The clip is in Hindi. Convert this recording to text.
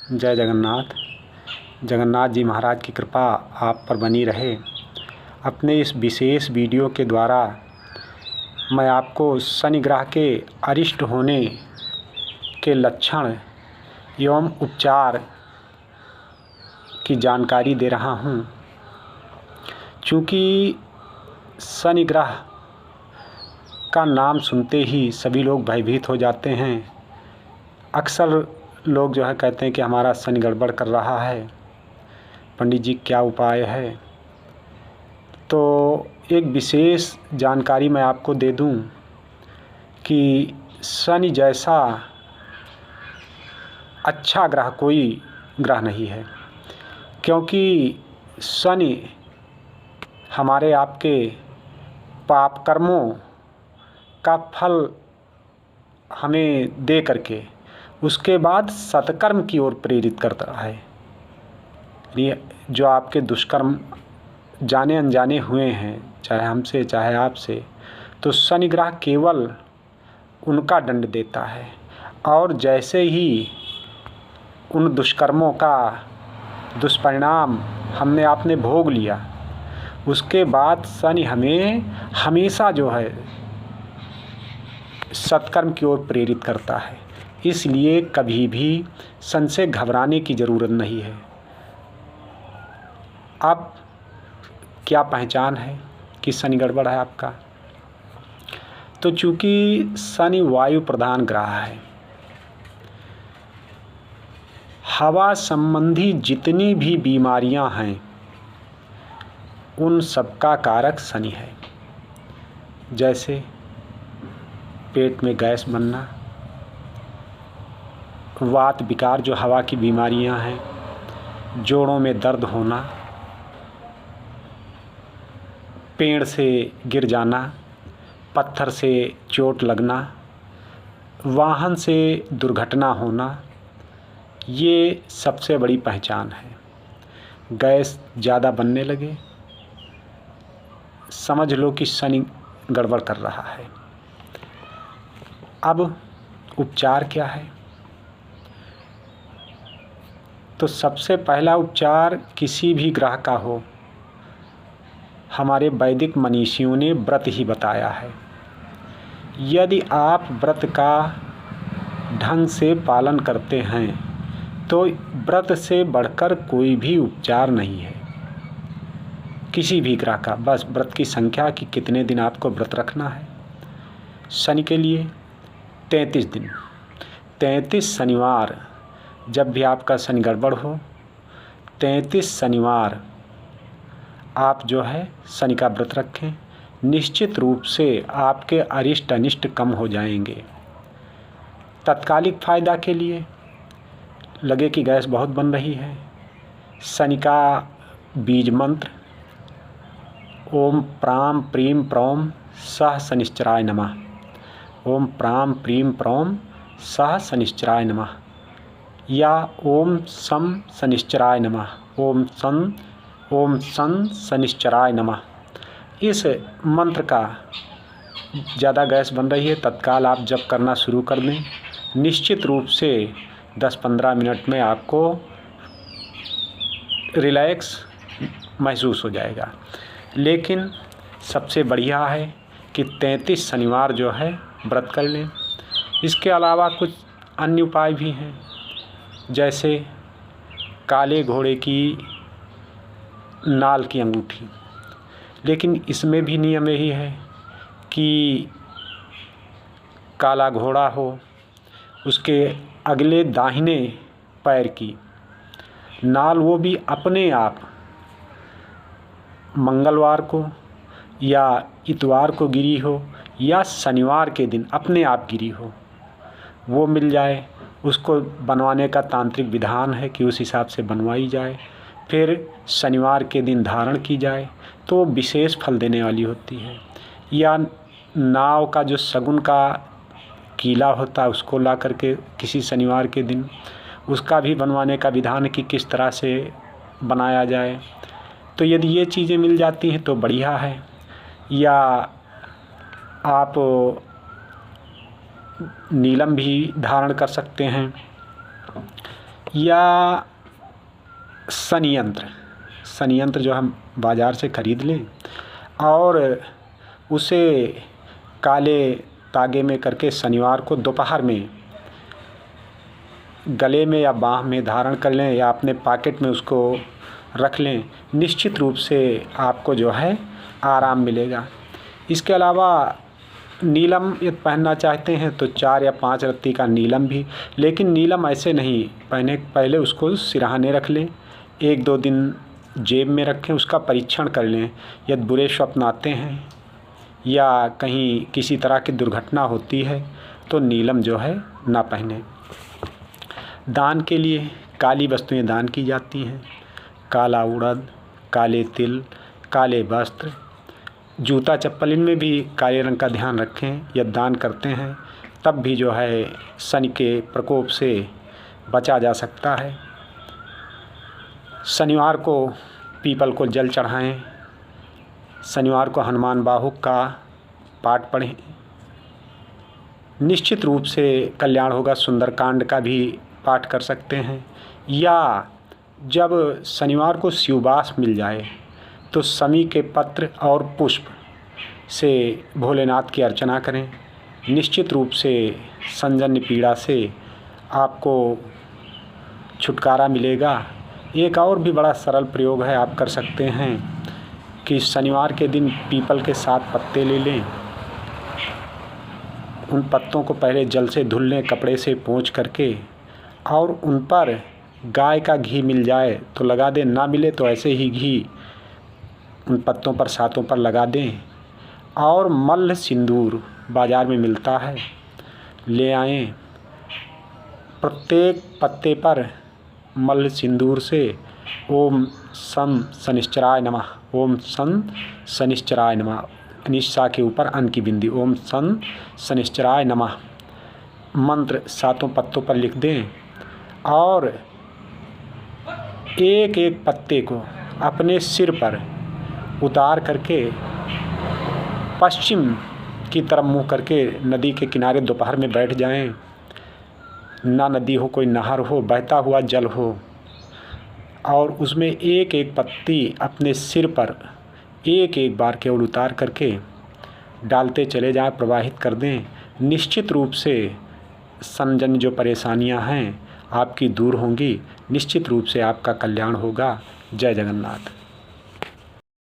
जय जगन्नाथ। जगन्नाथ जी महाराज की कृपा आप पर बनी रहे। अपने इस विशेष वीडियो के द्वारा मैं आपको शनि ग्रह के अरिष्ट होने के लक्षण एवं उपचार की जानकारी दे रहा हूँ। चूँकि शनि ग्रह का नाम सुनते ही सभी लोग भयभीत हो जाते हैं। अक्सर लोग जो है कहते हैं कि हमारा शनि गड़बड़ कर रहा है, पंडित जी क्या उपाय है। तो एक विशेष जानकारी मैं आपको दे दूं कि शनि जैसा अच्छा ग्रह कोई ग्रह नहीं है, क्योंकि शनि हमारे आपके पाप कर्मों का फल हमें दे करके उसके बाद सत्कर्म की ओर प्रेरित करता है। ये जो आपके दुष्कर्म जाने अनजाने हुए हैं, चाहे हमसे चाहे आपसे, तो शनि ग्रह केवल उनका दंड देता है। और जैसे ही उन दुष्कर्मों का दुष्परिणाम हमने आपने भोग लिया, उसके बाद शनि हमें हमेशा जो है सत्कर्म की ओर प्रेरित करता है। इसलिए कभी भी शनि से घबराने की ज़रूरत नहीं है। अब क्या पहचान है कि शनि गड़बड़ है आपका? तो चूँकि शनि वायु प्रधान ग्रह है, हवा संबंधी जितनी भी बीमारियां हैं उन सबका कारक शनि है। जैसे पेट में गैस बनना, वात विकार जो हवा की बीमारियां हैं, जोड़ों में दर्द होना, पेड़ से गिर जाना, पत्थर से चोट लगना, वाहन से दुर्घटना होना, ये सबसे बड़ी पहचान है। गैस ज़्यादा बनने लगे, समझ लो कि शनि गड़बड़ कर रहा है। अब उपचार क्या है? तो सबसे पहला उपचार किसी भी ग्रह का हो, हमारे वैदिक मनीषियों ने व्रत ही बताया है। यदि आप व्रत का ढंग से पालन करते हैं तो व्रत से बढ़कर कोई भी उपचार नहीं है किसी भी ग्रह का। बस व्रत की संख्या कि कितने दिन आपको व्रत रखना है। शनि के लिए 33 दिन, 33 शनिवार, जब भी आपका शनि गड़बड़ हो 33 शनिवार आप जो है शनि का व्रत रखें। निश्चित रूप से आपके अरिष्ट अनिष्ट कम हो जाएंगे। तत्कालिक फ़ायदा के लिए लगे कि गैस बहुत बन रही है, शनि का बीज मंत्र ओम प्राम प्रीम प्रौम सह शनिश्चराय नमः, ओम प्राम प्रीम प्रौम सह शनिश्चराय नमः, या ओम सम शनिश्चराय नमः, ओम सन शनिश्चराय नमः। इस मंत्र का ज़्यादा गैस बन रही है, तत्काल आप जप करना शुरू कर दें। निश्चित रूप से 10-15 मिनट में आपको रिलैक्स महसूस हो जाएगा। लेकिन सबसे बढ़िया है कि 33 शनिवार जो है व्रत कर लें। इसके अलावा कुछ अन्य उपाय भी हैं, जैसे काले घोड़े की नाल की अंगूठी। लेकिन इसमें भी नियम यही है कि काला घोड़ा हो, उसके अगले दाहिने पैर की नाल, वो भी अपने आप मंगलवार को या इतवार को गिरी हो या शनिवार के दिन अपने आप गिरी हो, वो मिल जाए। उसको बनवाने का तांत्रिक विधान है कि उस हिसाब से बनवाई जाए, फिर शनिवार के दिन धारण की जाए तो विशेष फल देने वाली होती है। या नाव का जो शगुन का कीला होता है उसको ला करके किसी शनिवार के दिन उसका भी बनवाने का विधान है कि किस तरह से बनाया जाए। तो यदि ये चीज़ें मिल जाती हैं तो बढ़िया है। या आप नीलम भी धारण कर सकते हैं। या संयंत्र जो हम बाज़ार से ख़रीद लें और उसे काले तागे में करके शनिवार को दोपहर में गले में या बाँह में धारण कर लें या अपने पॉकेट में उसको रख लें। निश्चित रूप से आपको जो है आराम मिलेगा। इसके अलावा नीलम यदि पहनना चाहते हैं तो 4 या 5 रत्ती का नीलम भी, लेकिन नीलम ऐसे नहीं पहले उसको सिरहाने रख लें, 1-2 दिन जेब में रखें, उसका परीक्षण कर लें। यदि बुरे स्वप्न आते हैं या कहीं किसी तरह की दुर्घटना होती है तो नीलम जो है ना पहने। दान के लिए काली वस्तुएं दान की जाती हैं, काला उड़द, काले तिल, काले वस्त्र, जूता चप्पल, इनमें भी काले रंग का ध्यान रखें। यदि दान करते हैं तब भी जो है शनि के प्रकोप से बचा जा सकता है। शनिवार को पीपल को जल चढ़ाएं, शनिवार को हनुमान बाहुक का पाठ पढ़ें, निश्चित रूप से कल्याण होगा। सुंदरकांड का भी पाठ कर सकते हैं। या जब शनिवार को शिववास मिल जाए तो शमी के पत्र और पुष्प से भोलेनाथ की अर्चना करें। निश्चित रूप से संजन्य पीड़ा से आपको छुटकारा मिलेगा। एक और भी बड़ा सरल प्रयोग है, आप कर सकते हैं कि शनिवार के दिन पीपल के 7 पत्ते ले लें, उन पत्तों को पहले जल से धुल लें कपड़े से पोंछ करके, और उन पर गाय का घी मिल जाए तो लगा दें, ना मिले तो ऐसे ही घी उन पत्तों पर 7 पर लगा दें। और मल्ल सिंदूर बाज़ार में मिलता है, ले आएँ, प्रत्येक पत्ते पर मल्ल सिंदूर से ओम सं शनिश्चराय नमः, ओम सं शनिश्चराय नमः, निशा के ऊपर अन की बिंदी, ओम सं शनिश्चराय नमः मंत्र 7 पत्तों पर लिख दें और एक एक पत्ते को अपने सिर पर उतार करके पश्चिम की तरफ मुँह करके नदी के किनारे दोपहर में बैठ जाएं। ना नदी हो, कोई नहर हो, बहता हुआ जल हो, और उसमें एक एक पत्ती अपने सिर पर एक एक बार केवल उतार करके डालते चले जाएं, प्रवाहित कर दें। निश्चित रूप से संजन्य जो परेशानियां हैं आपकी दूर होंगी। निश्चित रूप से आपका कल्याण होगा। जय जगन्नाथ।